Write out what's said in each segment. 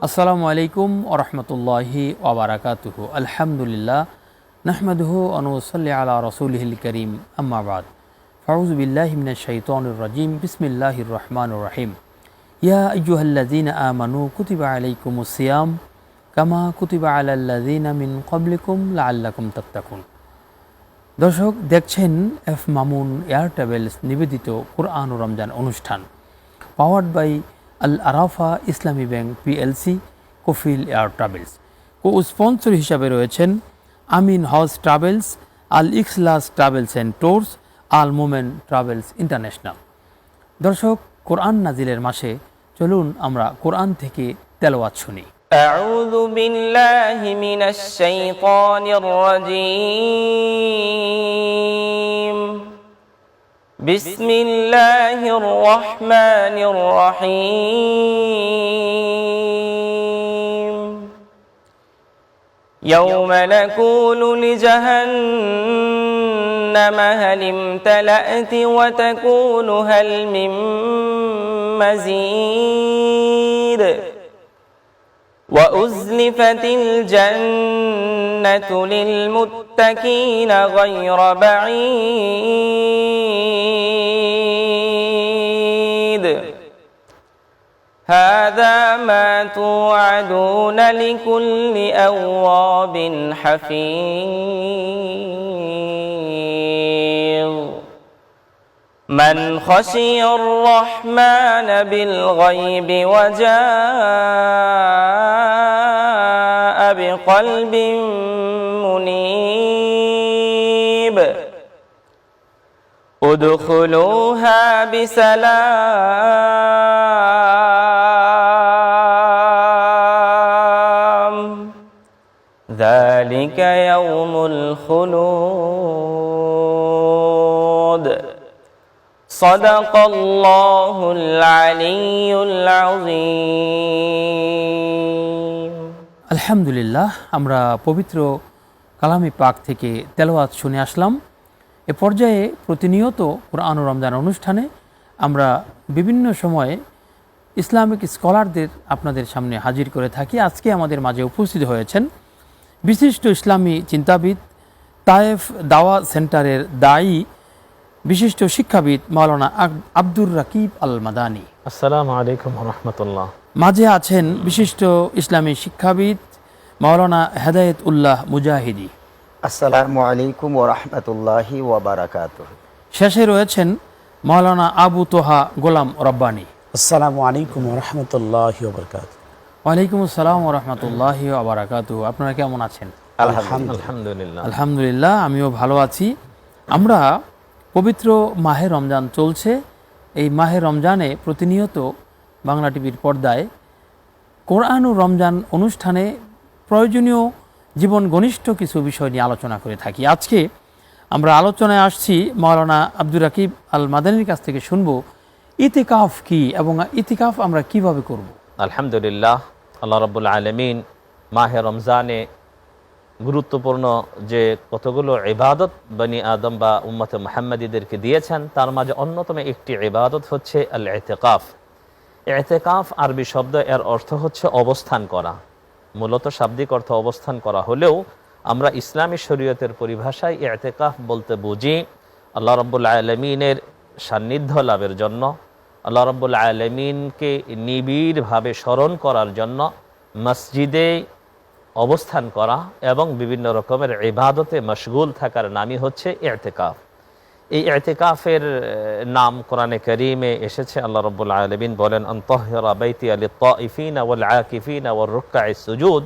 আসসালামু আলাইকুম ওয়া রাহমাতুল্লাহি ওয়া বারাকাতুহু। আলহামদুলিল্লাহ নাহমাদুহু ওয়া নুসাল্লি আলা রাসূলিহিল কারীম, আম্মা বাদ। ফাউযু বিল্লাহি মিনাশ শাইতানির রাজীম। বিসমিল্লাহির রহমানির রহিম। ইয়া আইয়ুহাল্লাযীনা আমানু কুতিবা আলাইকুমুস সিয়াম কামা কুতিবা আলাল্লাযীনা মিন ক্বাবলিকুম লাআল্লাকুম তাত্তাকুন। দর্শক, দেখছেন এফ মামুন এয়ার ট্রাভেলস নিবেদিত কুরআন ও রমজান অনুষ্ঠান, powered by Al Arafah Islami bank PLC, Kafil air travels. Co sponsor হিসাবে রয়েছেন আমিন house travels, Al Ikhlas travels and tours, Al Momen travels international. দর্শক, কোরআন নাজিলের মাসে চলুন আমরা কোরআন থেকে তেলাওয়াত শুনি। আউযু বিল্লাহি মিনাশ শাইতানির রাজীম। বিসমিল্লাহির রহমানির রহিম। ইয়াওমা নাকুলু লিজাহান্নামা হাল ইমতালা'তি ওয়া তাকুলু হাল মিন মাযীদ ওয়া উযলিফাতিল জান্নাতু লিল মুত্তাকিনা গায়রা বাঈদ হাযা মা তু'আদুনা লিকুল্লি আওয়াবিন হাফীয। من خشي الرحمن بالغيب وجاء بقلب منيب ادخلوها بسلام ذلك يوم الخلود সাদাকাল্লাহুল আলিয়্যুল আযীম। আলহামদুলিল্লাহ, আমরা পবিত্র কালামে পাক থেকে তেলাওয়াত শুনে আসলাম। এ পর্যায়ে প্রতিনিয়ত কোরআন ও রমজান অনুষ্ঠানে আমরা বিভিন্ন সময়ে ইসলামিক স্কলারদের আপনাদের সামনে হাজির করে থাকি। আজকে আমাদের মাঝে উপস্থিত হয়েছেন বিশিষ্ট ইসলামী চিন্তাবিদ, তায়েফ দাওয়া সেন্টারের দায়ী, বিশিষ্ট শিক্ষাবিদ মাওলানা আব্দুর রাকিব আল মাদানী। আসসালামু আলাইকুম ওয়া রাহমাতুল্লাহ। মাঝে আছেন বিশিষ্ট ইসলামী শিক্ষাবিদ মাওলানা হেদায়েত উল্লাহ মুজাহিদি। আসসালামু আলাইকুম ওয়া রাহমাতুল্লাহি ওয়া বারাকাতুহু। শেষে রয়েছেন মাওলানা আবু তোহা গোলাম রব্বানী। আসসালামু আলাইকুম ওয়া রাহমাতুল্লাহি ওয়া বারাকাতুহু। ওয়ালাইকুম আসসালাম ওয়া রাহমাতুল্লাহি ওয়া বারাকাতুহু। আপনারা কেমন আছেন? আলহামদুলিল্লাহ। আলহামদুলিল্লাহ, আমিও ভালো আছি। আমরা পবিত্র মাহে রমজান চলছে। এই মাহে রমজানে প্রতিনিয়ত বাংলা টিভির পর্দায় কোরআন ও রমজান অনুষ্ঠানে প্রয়োজনীয় জীবন ঘনিষ্ঠ কিছু বিষয় নিয়ে আলোচনা করে থাকি। আজকে আমরা আলোচনায় আসছি মাওলানা আব্দুর রাকিব আল মাদানীর কাছ থেকে শুনব ইতিকাফ কি এবং ইতিকাফ আমরা কিভাবে করব। আলহামদুলিল্লাহ, আল্লাহ রাব্বুল আলামিন মাহে রমজানে গুরুত্বপূর্ণ যে কতগুলো ইবাদত বনি আদম বা উম্মতে মুহাম্মাদীদেরকে দিয়েছেন, তার মাঝে অন্যতম একটি ইবাদত হচ্ছে আল ইতিকাফ। ইতিকাফ আরবি শব্দ, এর অর্থ হচ্ছে অবস্থান করা। মূলত শাব্দিক অর্থ অবস্থান করা হলেও আমরা ইসলামী শরীয়তের পরিভাষায় ইতিকাফ বলতে বুঝি আল্লাহ রাব্বুল আলামিনের সান্নিধ্য লাভের জন্য, আল্লাহ রাব্বুল আলামিনকে নিবিড়ভাবে স্মরণ করার জন্য মসজিদে অবস্থান করা এবং বিভিন্ন রকমের ইবাদতে মশগুল থাকার নামই হচ্ছে ইতিকাফ। এই ইতিকাফের নাম কোরআনে কারীমে এসেছে। আল্লাহ রাব্বুল আলামিন বলেন, আনতাহিরা বাইতিয়া লিত-তাইফিনা ওয়াল আকিফিনা ওয়ার রুকআইস সুজুদ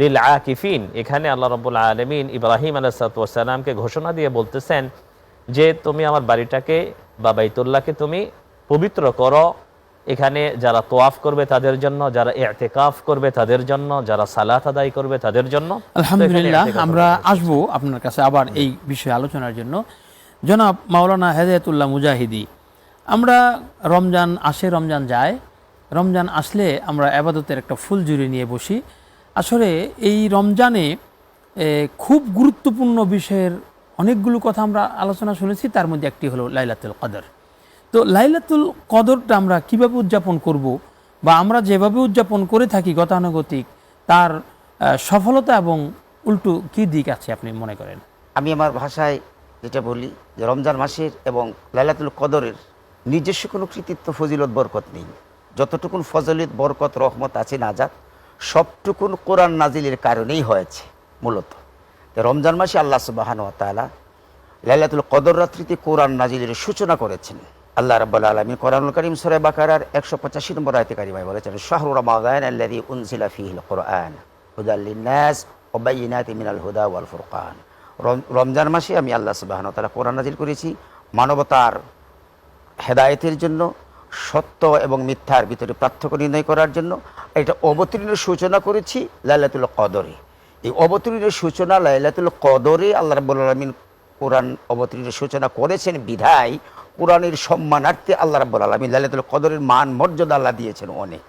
লিল আকিফিন। এখানে আল্লাহ রাব্বুল আলামিন ইব্রাহিম আলাইহিস সালামকে ঘোষণা দিয়ে বলতেছেন যে তুমি আমার বাড়িটাকে বা বাইতুল্লাহকে তুমি পবিত্র করো। এখানে যারা তোয়াফ করবে তাদের জন্য, যারা ইতিকাফ করবে তাদের জন্য, যারা সালাত আদায় করবে তাদের জন্য। আলহামদুলিল্লাহ, আমরা আসবো আপনার কাছে আবার এই বিষয়ে আলোচনার জন্য। জনাব মাওলানা হেদায়েতুল্লাহ মুজাহিদি, আমরা রমজান আসে রমজান যায়, রমজান আসলে আমরা ইবাদতের একটা ফুলঝুরি নিয়ে বসি। আসলে এই রমজানে খুব গুরুত্বপূর্ণ বিষয়ের অনেকগুলো কথা আমরা আলোচনা শুনেছি, তার মধ্যে একটি হলো লাইলাতুল কদর। তো লাইলাতুল কদরটা আমরা কিভাবে উদযাপন করব, বা আমরা যেভাবে উদযাপন করে থাকি গতানুগতিক, তার সফলতা এবং উল্টো কী দিক আছে আপনি মনে করেন? আমি আমার ভাষায় যেটা বলি যে রমজান মাসের এবং লাইলাতুল কদরের নিজস্ব কোনো কৃতিত্ব, ফজিলত, বরকত নেই। যতটুকুন ফজলত, বরকত, রহমত আছে নাজাত, সবটুকুন কোরআন নাজিলের কারণেই হয়েছে মূলত। তো রমজান মাসে আল্লাহ সুবহানাহু ওয়া তাআলা লাইলাতুল কদর রাত্রিতে কোরআন নাজিলের সূচনা করেছেন। আল্লাহ রাব্বুল আলামিন কোরআনুল কারীম সূরা বাকারার 185 নম্বর আয়াতে কারিমায় বলেছেন, শাহরু রমাদান আল্লাযী উনজিলা ফীহিল কুরআন হুদাল লিন-নাস ওয়া বায়িনাতিন মিনাল হুদা ওয়াল ফুরকান। রমজান মাসে আমি আল্লাহ সুবহানাহু ওয়া তাআলা কোরআন নাজিল করেছি মানবতার হেদায়েতের জন্য, সত্য এবং মিথ্যার ভিতরে পার্থক্য নির্ণয় করার জন্য। এটা অবতীর্ণের সূচনা করেছি লাইলাতুল কদরে। এই অবতীর্ণের সূচনা লাইলাতুল কদরে আল্লাহ রাব্বুল আলামিন কোরআন অবতীর্ণের সূচনা করেছেন বিধায় কোরআনের সম্মানার্থে আল্লাহ রাব্বুল আলামিন লাইলাতুল কদরের মান মর্যাদা আল্লাহ দিয়েছেন অনেক,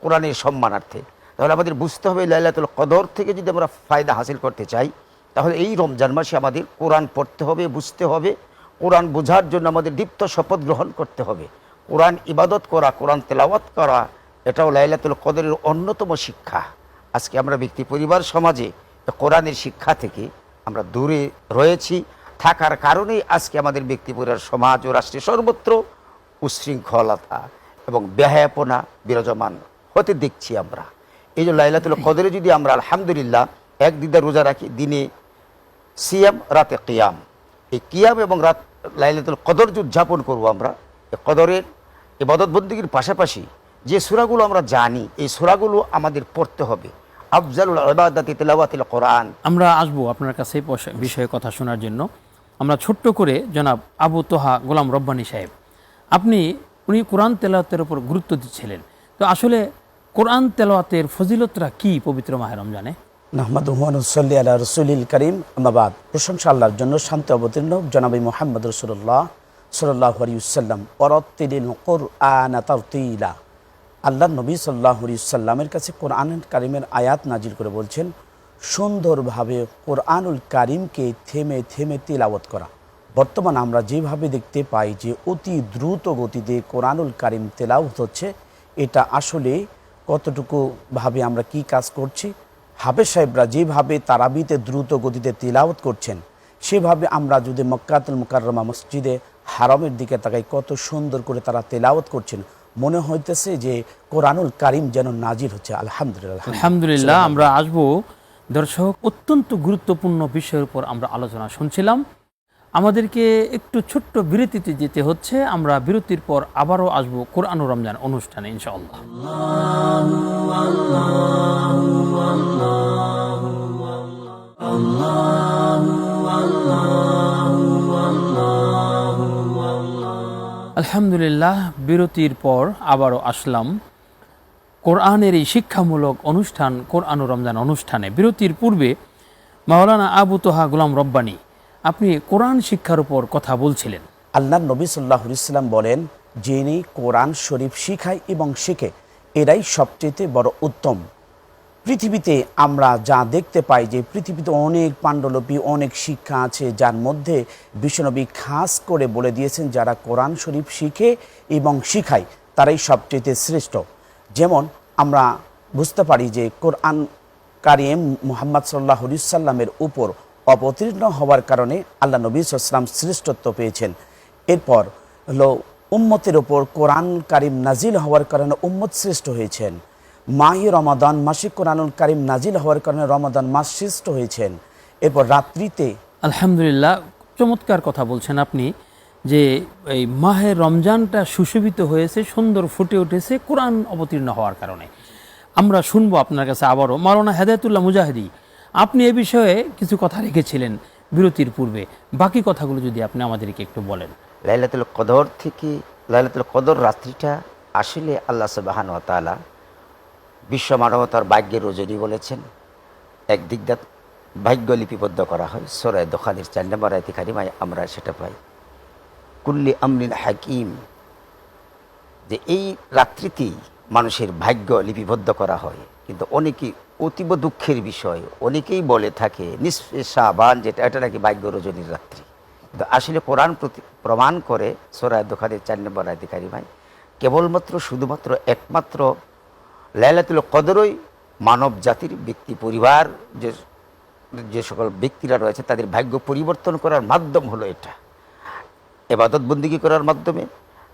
কোরআনের সম্মানার্থে। তাহলে আমাদের বুঝতে হবে লাইলাতুল কদর থেকে যদি আমরা ফায়দা হাসিল করতে চাই, তাহলে এই রমজান মাসে আমাদের কোরআন পড়তে হবে, বুঝতে হবে। কোরআন বোঝার জন্য আমাদের দীপ্ত শপথ গ্রহণ করতে হবে। কোরআন ইবাদত করা, কোরআন তেলাওয়াত করা, এটাও লাইলাতুল কদরের অন্যতম শিক্ষা। আজকে আমরা ব্যক্তি, পরিবার, সমাজে কোরআনের শিক্ষা থেকে আমরা দূরে রয়েছি। থাকার কারণেই আজকে আমাদের ব্যক্তি, পরিবার, সমাজ ও রাষ্ট্রে সর্বত্র উচ্ছৃঙ্খলতা এবং বেহায়াপনা বিরাজমান হতে দেখছি আমরা। এই যে লাইলাতুল কদরে যদি আমরা আলহামদুলিল্লাহ এক দিদা রোজা রাখি, দিনে সিয়াম, রাতে কিয়াম, এই কিয়াম এবং রাত লাইলাতুল কদর যে উদযাপন করবো আমরা, এই কদরের ইবাদত বন্দেগীর পাশাপাশি যে সূরাগুলো আমরা জানি, এই সূরাগুলো আমাদের পড়তে হবে। আফজালুল ইবাদাতি তিলাওয়াতুল কোরআন। আমরা আসবো আপনার কাছে বিষয়ে কথা শোনার জন্য। আমরা ছোট্ট করে জনাব আবু তোহা গোলাম রব্বানী সাহেব, উনি কোরআন তেলাওয়াতের উপর গুরুত্ব দিচ্ছিলেন। তো আসলে কোরআন তেলাওয়াতের ফজিলতরা কি পবিত্র মাহে রমজানে? নাহমাদুহু ওয়া নুসাল্লি আলা রাসূলিল কারীম, আম্মা বাদ। প্রশংসা আল্লাহর জন্য, শান্তি অবতীর্ণ জনাবে মুহাম্মদ রাসূলুল্লাহ সাল্লাল্লাহু আলাইহি ওয়াসাল্লাম। ওয়ারাত্তিলিল কুরআনা তারতিলা। আল্লাহ নবী সাল্লাল্লাহু আলাইহি ওয়াসাল্লামের কাছে কোরআনুল কারীমের আয়াত নাজিল করে বলছেন, সুন্দরভাবে কোরআনুল কারীমকে থেমে থেমে তিলাওয়াত করা। বর্তমান আমরা যেভাবে দেখতে পাই যে অতি দ্রুত গতিতে কোরআনুল কারীম তেলাওয়াত হচ্ছে, এটা আসলে কতটুকু ভাবে আমরা কি কাজ করছি? হাফেজ সাহেবরা যেভাবে তারাবিতে দ্রুত গতিতে তিলাওয়াত করছেন, সেভাবে আমরা যদি মক্কাতুল মুকাররমা মসজিদে হারামের দিকে তাকাই, কত সুন্দর করে তারা তেলাওয়াত করছেন। মনে হইতেছে যে কোরআনুল কারীম যেন নাজিল হচ্ছে। আলহামদুলিল্লাহ, আলহামদুলিল্লাহ। আমরা আসবো দর্শক, অত্যন্ত গুরুত্বপূর্ণ বিষয়ের উপর আমরা আলোচনা শুনছিলাম। আমাদেরকে একটু ছোট্ট বিরতিতে যেতে হচ্ছে। আমরা বিরতির পর আবারও আসবো কোরআন ও রমজান অনুষ্ঠানে ইনশাআল্লাহ। আলহামদুলিল্লাহ, বিরতির পর আবারও আসলাম কোরআনের এই শিক্ষামূলক অনুষ্ঠান কোরআন ও রমজান অনুষ্ঠানে। বিরতির পূর্বে মাওলানা আবু তোহা গোলাম রব্বানী, আপনি কোরআন শিক্ষার উপর কথা বলছিলেন। আল্লাহ নবী সাল্লাল্লাহু আলাইহি ওয়াসাল্লাম বলেন, যিনি কোরআন শরীফ শিখায় এবং শেখে, এরাই সবচেয়ে বড় উত্তম। পৃথিবীতে আমরা যা দেখতে পাই যে পৃথিবীতে অনেক পাণ্ডুলিপি, অনেক শিক্ষা আছে, যার মধ্যে বিশ্বনবী খাস করে বলে দিয়েছেন যারা কোরআন শরীফ শিখে এবং শিখায় তারাই সবচেয়ে শ্রেষ্ঠ। যেমন আমরা বুঝতে পারি যে কোরআন কারীম মুহাম্মদ সাল্লাল্লাহু আলাইহি ওয়াসাল্লামের উপর অবতীর্ণ হওয়ার কারণে আল্লাহ নবী সাল্লাল্লাহু আলাইহি ওয়াসাল্লাম শ্রেষ্ঠত্ব পেয়েছেন। এরপর হলো উম্মতের ওপর কোরআন কারীম নাজিল হওয়ার কারণে উম্মত শ্রেষ্ঠ হয়েছেন। মাহে রমাদান মাসে কোরআনুল কারীম নাজিল হওয়ার কারণে রমাদান মাস শ্রেষ্ঠ হয়েছেন। এরপর রাত্রিতে আলহামদুলিল্লাহ, চমৎকার কথা বলছেন আপনি যে এই মাহে রমজানটা সুশোভিত হয়েছে, সুন্দর ফুটে উঠেছে কোরআন অবতীর্ণ হওয়ার কারণে। আমরা শুনবো আপনার কাছে আবারও মাওলানা হেদায়েতুল্লাহ মুজাহিদি, আপনি এ বিষয়ে কিছু কথা রেখেছিলেন বিরতির পূর্বে। বাকি কথাগুলো যদি আপনি আমাদেরকে একটু বলেন। লাইলাতুল কদর থেকে লাইলাতুল কদর রাত্রিটা আসলে আল্লাহ সুবহানাহু ওয়া তাআলা বিশ্ব মানবতার ভাগ্যের রজনী বলেছেন। একদিক দিয়ে ভাগ্য লিপিবদ্ধ করা হয়, সূরা দুখানের 4 নম্বর আয়াতে কারিমায় আমরা সেটা পাই, কুল্লি আমরিন হাকিম, যে এই রাত্রিতেই মানুষের ভাগ্য লিপিবদ্ধ করা হয়। কিন্তু অনেকেই অতীব দুঃখের বিষয়, অনেকেই বলে থাকে নিসফে শাবান যেটা, এটা নাকি ভাগ্য রজনীর রাত্রি। কিন্তু আসলে কোরআন প্রমাণ করে সূরা দুখানের 4 নম্বর আয়াতে কারিমায় কেবলমাত্র শুধুমাত্র একমাত্র লাইলাতুল কদরই মানব জাতির ব্যক্তি পরিবার যে সকল ব্যক্তিরা রয়েছে তাদের ভাগ্য পরিবর্তন করার মাধ্যম হলো এটা। ইবাদত বন্দিগি করার মাধ্যমে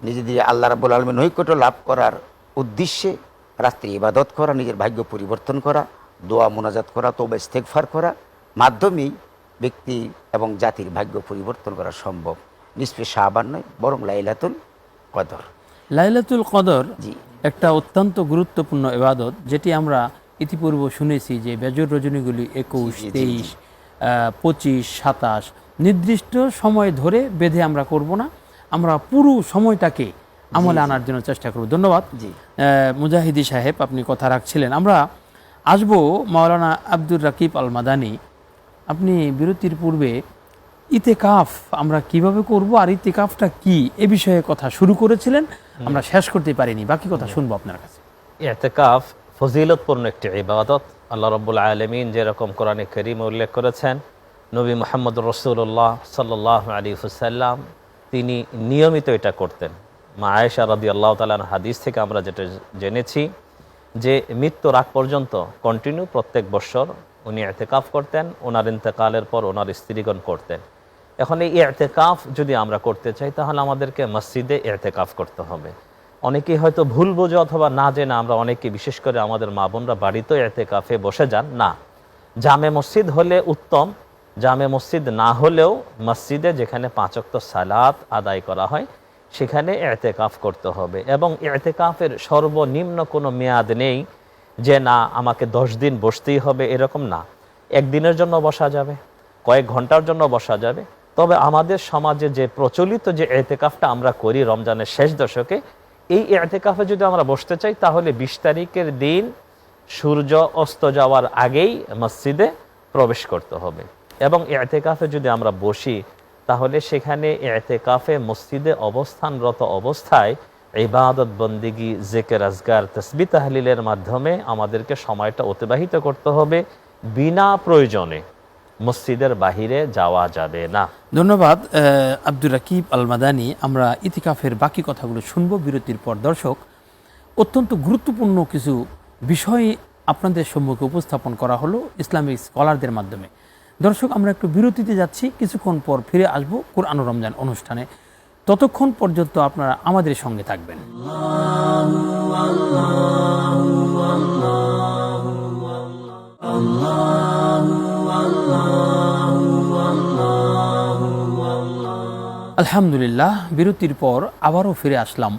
নিজেদের আল্লাহ রাব্বুল আলামিন নৈকট্য লাভ করার উদ্দেশ্যে রাত্রি ইবাদত করা, নিজের ভাগ্য পরিবর্তন করা, দোয়া মোনাজাত করা, তওবা ইস্তেগফার করা মাধ্যমেই ব্যক্তি এবং জাতির ভাগ্য পরিবর্তন করা সম্ভব। নিসফে শাবান নয়, বরং লাইলাতুল কদর। লাইলাতুল কদর জি। একটা অত্যন্ত গুরুত্বপূর্ণ ইবাদত, যেটি আমরা ইতিপূর্বে শুনেছি যে বেজর রজনীগুলি 21, 23, 25, 27 নির্দিষ্ট সময় ধরে বেঁধে আমরা করব না, আমরা পুরো সময়টাকে আমলে আনার জন্য চেষ্টা করব। ধন্যবাদ মুজাহিদি সাহেব, আপনি কথা রাখছিলেন। আমরা আসবো মাওলানা আব্দুর রাকিব আল মাদানী। আপনি বিরতির পূর্বে ইতেকাফ আমরা কিভাবে করব আর ইতেকাফটা কি এ বিষয়ে কথা শুরু করেছিলেন, আমরা শেষ করতে পারিনি, বাকি কথা শুনবো আপনার কাছে। ইতিকাফ ফজিলতপূর্ণ একটি ইবাদত। আল্লাহ রাব্বুল আলামিন যেরকম কোরআনে কারীমে উল্লেখ করেছেন, নবী মুহাম্মদ রাসূলুল্লাহ সাল্লাল্লাহু আলাইহি ওয়াসাল্লাম তিনি নিয়মিত এটা করতেন। মা আয়েশা রাদিয়াল্লাহু তাআলা হাদিস থেকে আমরা যেটা জেনেছি যে মৃত্যুর আগ পর্যন্ত কন্টিনিউ প্রত্যেক বছর উনি ইতিকাফ করতেন, ওনার ইন্তেকালের পর ওনার স্ত্রীগণ করতেন। এখন এই ইতিকাফ যদি আমরা করতে চাই তাহলে আমাদেরকে মসজিদে ইতিকাফ করতে হবে। অনেকেই হয়তো ভুল বোঝে অথবা না জেনে আমরা অনেকে, বিশেষ করে আমাদের মা বোনরা বাড়িতেও ইতিকাফে বসে যান। না, জামে মসজিদ হলে উত্তম, জামে মসজিদ না হলেও মসজিদে যেখানে 5 ওয়াক্ত সালাত আদায় করা হয় সেখানে ইতিকাফ করতে হবে। এবং ইতিকাফের সর্বনিম্ন কোনো মেয়াদ নেই যে না আমাকে 10 দিন বসতেই হবে, এরকম না। একদিনের জন্য বসা যাবে, কয়েক ঘন্টার জন্য বসা যাবে। তবে আমাদের সমাজে যে প্রচলিত যে ইতিকাফটা আমরা করি রমজানের শেষ দশকে, এই ইতিকাফে যদি আমরা বসতে চাই তাহলে 20 তারিখের দিন সূর্য অস্ত যাওয়ার আগেই মসজিদে প্রবেশ করতে হবে। এবং ইতিকাফে যদি আমরা বসি তাহলে সেখানে ইতিকাফে মসজিদে অবস্থানরত অবস্থায় ইবাদত বন্দেগী, জিকির আজকার, তাসবিহ তাহলিলের মাধ্যমে আমাদেরকে সময়টা অতিবাহিত করতে হবে। বিনা প্রয়োজনে মসজিদের বাহিরে যাওয়া যাবে না। ধন্যবাদ আব্দুর রাকিব আল মাদানী। আমরা ইতিকাফের বাকি কথাগুলো শুনবো বিরতির পর। দর্শক, অত্যন্ত গুরুত্বপূর্ণ কিছু বিষয় আপনাদের সম্মুখে উপস্থাপন করা হলো ইসলামিক স্কলারদের মাধ্যমে। দর্শক, আমরা একটু বিরতিতে যাচ্ছি, কিছুক্ষণ পর ফিরে আসবো কোরআন ও রমজান অনুষ্ঠানে। ততক্ষণ পর্যন্ত আপনারা আমাদের সঙ্গে থাকবেন। আলহামদুলিল্লাহ, বিরতির পর আবারও ফিরে আসলাম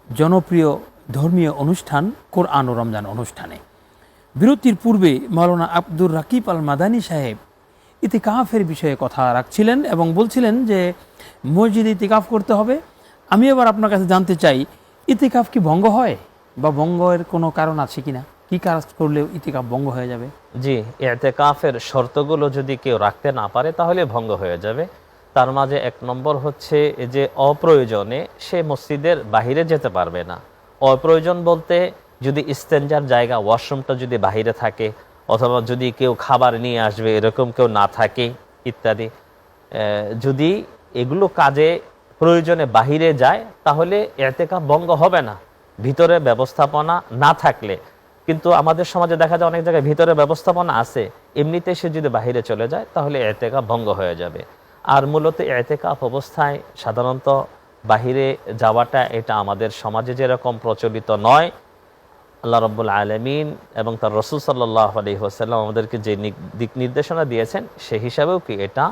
জনপ্রিয় ধর্মীয় অনুষ্ঠান কোরআন ও রমজান অনুষ্ঠানে। বিরতির পূর্বে মাওলানা আব্দুর রাকিব আল মাদানী সাহেব ইতিকাফের বিষয়ে কথা রাখছিলেন এবং বলছিলেন যে মসজিদে ইতিকাফ করতে হবে। আমি এবার আপনার কাছে জানতে চাই, ইতিকাফ কি ভঙ্গ হয় বা ভঙ্গের কোনো কারণ আছে কিনা? কি কাজ করলে ইতিকাফ ভঙ্গ হয়ে যাবে? জি, ইতিকাফের শর্তগুলো যদি কেউ রাখতে না পারে তাহলে ভঙ্গ হয়ে যাবে। তার মাঝে 1 নম্বর হচ্ছে যে অপ্রয়োজনে সে মসজিদের বাহিরে যেতে পারবে না। অপ্রয়োজন বলতে যদি ইস্তেঞ্জার জায়গা, ওয়াশরুমটা যদি বাহিরে থাকে, অথবা যদি কেউ খাবার নিয়ে আসবে এরকম কেউ না থাকে ইত্যাদি, যদি এগুলো কাজে প্রয়োজনে বাহিরে যায় তাহলে ইতিকাফ ভঙ্গ হবে না, ভিতরে ব্যবস্থাপনা না থাকলে। কিন্তু আমাদের সমাজে দেখা যায় অনেক জায়গায় ভিতরে ব্যবস্থাপনা আছে, এমনিতে সে যদি বাহিরে চলে যায় তাহলে ইতিকাফ ভঙ্গ হয়ে যাবে। আর মূলত ইতিকাফ অবস্থায় সাধারণত বাহিরে যাওয়াটা এটা আমাদের সমাজে যেরকম প্রচলিত নয়। আল্লাহ রাব্বুল আলামিন এবং তার রাসূল সাল্লাল্লাহু আলাইহি ওয়াসাল্লাম আমাদেরকে যে দিক নির্দেশনা দিয়েছেন সে হিসাবেও কি এটা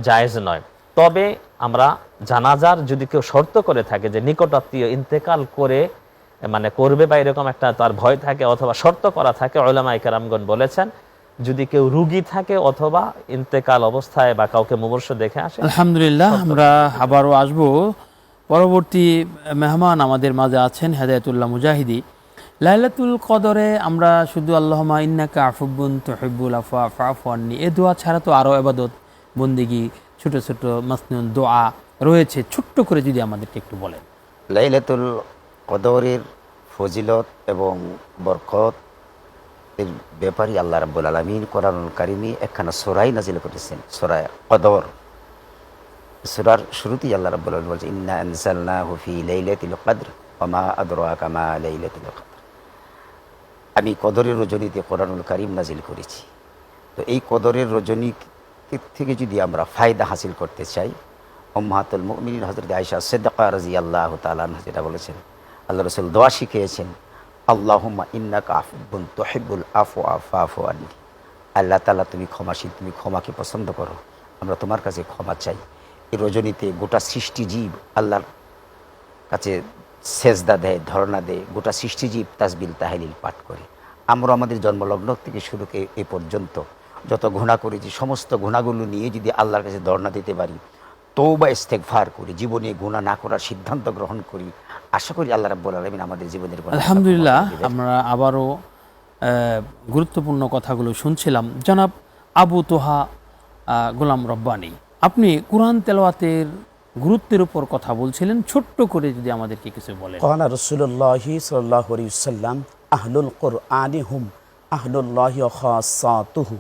জায়েজ নয়। তবে আমরা জানাজার যদি কেউ শর্ত করে থাকে যে নিকটাত্মীয় ইন্তেকাল করে মানে করবে বা এরকম একটা তার ভয় থাকে অথবা শর্ত করা থাকে, উলামায়ে কেরামগণ বলেছেন যদি কেউ রোগী থাকে অথবা ইন্তেকাল অবস্থায় বা কাউকে মুমূর্ষু দেখে আসে। আলহামদুলিল্লাহ, আমরা আবারও আসবো। পরবর্তী মেহমান আমাদের মাঝে আছেন হেদায়েতুল্লাহ মুজাহিদি। লাইলাতুল কদরে আমরা শুধু আল্লাহুম্মা ইন্নাকা আফুবুন তুহিব্বুল আফওয়া ফা'ফু আন্নি এই দোয়া ছাড়া তো আরও ইবাদত বন্দেগী, ছোট ছোট মাসনুন দোয়া রয়েছে, ছোট্ট করে যদি আমাদেরকে একটু বলেন। লাইলাতুল কদরের ফজিলত এবং বরকত এর ব্যাপারে আল্লাহ রাব্বুল আলামিন কোরআনুল কারিমে একখানা সূরাই নাজিল করেছেন, সূরা কদর। সূরার শুরুতেই আল্লাহ রাব্বুল আলামিন বলছেন, ইন্না আনজালনাহু ফি লাইলাতিল কদর ওয়া মা আদরাকা মা লাইলাতুল কদর। আমি কদরের রজনীতে কোরআনুল কারিম নাজিল করেছি। তো এই কদরের রজনী থেকে যদি আমরা ফায়দা হাসিল করতে চাই, উম্মাহাতুল মুমিনিন হযরত আয়েশা সিদ্দিকা রাদিয়াল্লাহু তাআলা আনহা যেটা বলেছেন, আল্লাহ রাসূল দোয়া শিখিয়েছেন, আল্লাহুম্মা ইন্নাকা আফুবুন তুহিব্বুল আফওয়া ফাফু আননি। আল্লাহ তাআলা, তুমি ক্ষমাশীল, তুমি ক্ষমাকে পছন্দ করো, আমরা তোমার কাছে ক্ষমা চাই। এই রজনীতে গোটা সৃষ্টিজীব আল্লাহর কাছে সেজদা দেয়, ধরনা দেয়, গোটা সৃষ্টিজীব তাসবিল তাহলিল পাঠ করে। আমরা আমাদের জন্মলগ্ন থেকে শুরু করে এ পর্যন্ত যত গুনাহ করেছি, সমস্ত গুনাহগুলো নিয়ে যদি আল্লাহর কাছে ধরনা দিতে পারি, তওবা ইস্তেগফার করি, জীবনে গুনাহ না করার সিদ্ধান্ত গ্রহণ করি, আশা করি আল্লাহ রাব্বুল আলামিন আমাদের জীবনের গুনাহ আলহামদুলিল্লাহ, আমরা আবারও গুরুত্বপূর্ণ কথাগুলো শুনছিলাম। জনাব আবু তোহা গোলাম রব্বানী, আপনি কোরআন তেলাওয়াতের গুরুত্বের উপর কথা বলছিলেন, ছোট্ট করে যদি আমাদেরকে কিছু বলেন। কানা রাসূলুল্লাহি সাল্লাল্লাহু আলাইহি ওয়াসাল্লাম আহলুল কুরআনি হুম আহলুল্লাহি ওয়া খাসাতুহু।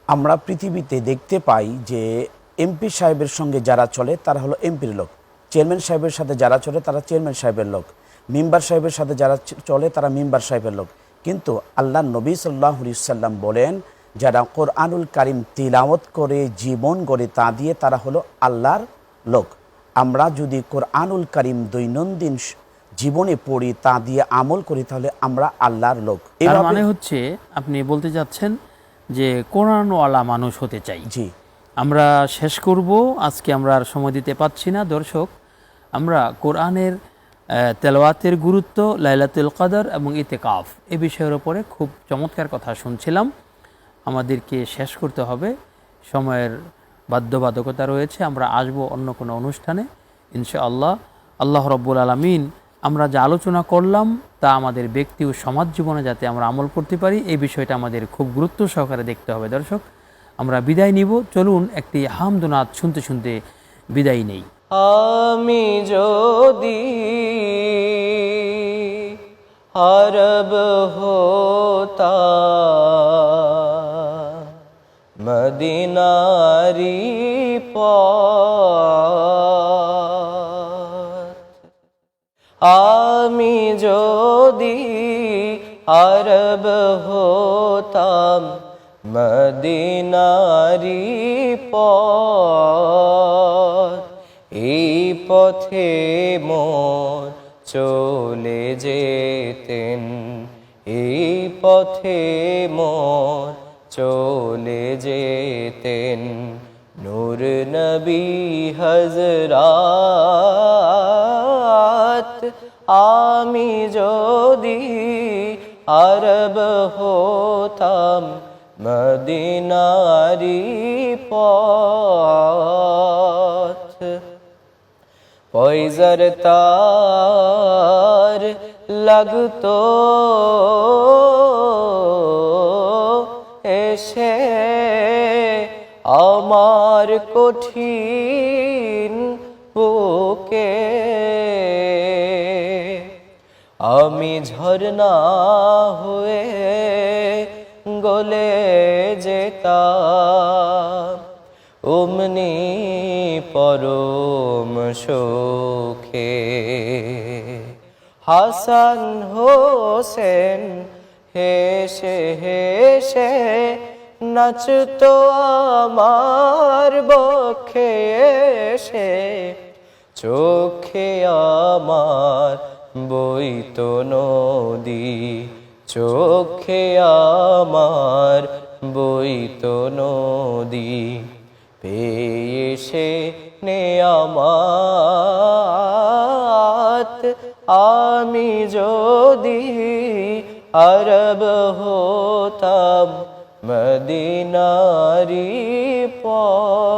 আমরা পৃথিবীতে দেখতে পাই যে এমপি সাহেবের সঙ্গে যারা চলে তারা হলো এমপির লোক, চেয়ারম্যান সাহেবের সাথে যারা চলে তারা চেয়ারম্যান সাহেবের লোক, মেম্বার সাহেবের সাথে যারা চলে তারা মেম্বার সাহেবের লোক। কিন্তু আল্লাহ নবী সাল্লাল্লাহু আলাইহি ওয়াসাল্লাম বলেন, যারা কোরআনুল কারিম তিলাওয়াত করে জীবন গড়ে তা দিয়ে তারা হলো আল্লাহর লোক। আমরা যদি কোরআনুল কারিম দৈনন্দিন জীবনে পড়ি, তা দিয়ে আমল করি, তাহলে আমরা আল্লাহর লোক। এর মানে হচ্ছে আপনি বলতে চাচ্ছেন যে কোরআনওয়ালা মানুষ হতে চাই। জি, আমরা শেষ করব, আজকে আমরা আর সময় দিতে পাচ্ছি না। দর্শক, আমরা কোরআনের তেলাওয়াতের গুরুত্ব, লাইলাতুল কদর এবং ইতিকাফ এই বিষয়ের উপরে খুব চমৎকার কথা শুনছিলাম। আমাদেরকে শেষ করতে হবে, সময়ের বাধ্যবাধকতা রয়েছে। আমরা আসব অন্য কোনো অনুষ্ঠানে ইনশাআল্লাহ। আল্লাহ রাব্বুল আলামিন আমরা যা আলোচনা করলাম তা আমাদের ব্যক্তি ও সমাজ জীবনে যাতে আমরা আমল করতে পারি, এই বিষয়টা আমাদের খুব গুরুত্ব সহকারে দেখতে হবে। দর্শক, আমরা বিদায় নিব। চলুন একটি হামদুনাত শুনতে শুনতে বিদায় নেই। আমি যদি আরব হতাম, মদিনারি পথ, আমি যদি আরব হতাম, মদিনারি পথ, এই পথে মোর চলে যেতেন, এই পথে মোর চলে যেতেন নূর নবী হযরত। আমি যদি আরব হতাম, মদিনারি পথ, পয়জার তার লাগতো এসে আমার কঠিন বুকে, আমি ঝরনা হয়ে গলে যেতাম, অমনি পরম সুখে। হাসান হোসেন হেসে হেসে নাচতো আমার বক্ষে এসে, চোখে আমার বইতো নদী, চোখে আমার বইতো নদী, পেয়ে সে নেয়ামত। আমি যদি আরব হতাম, মদিনারি পথ।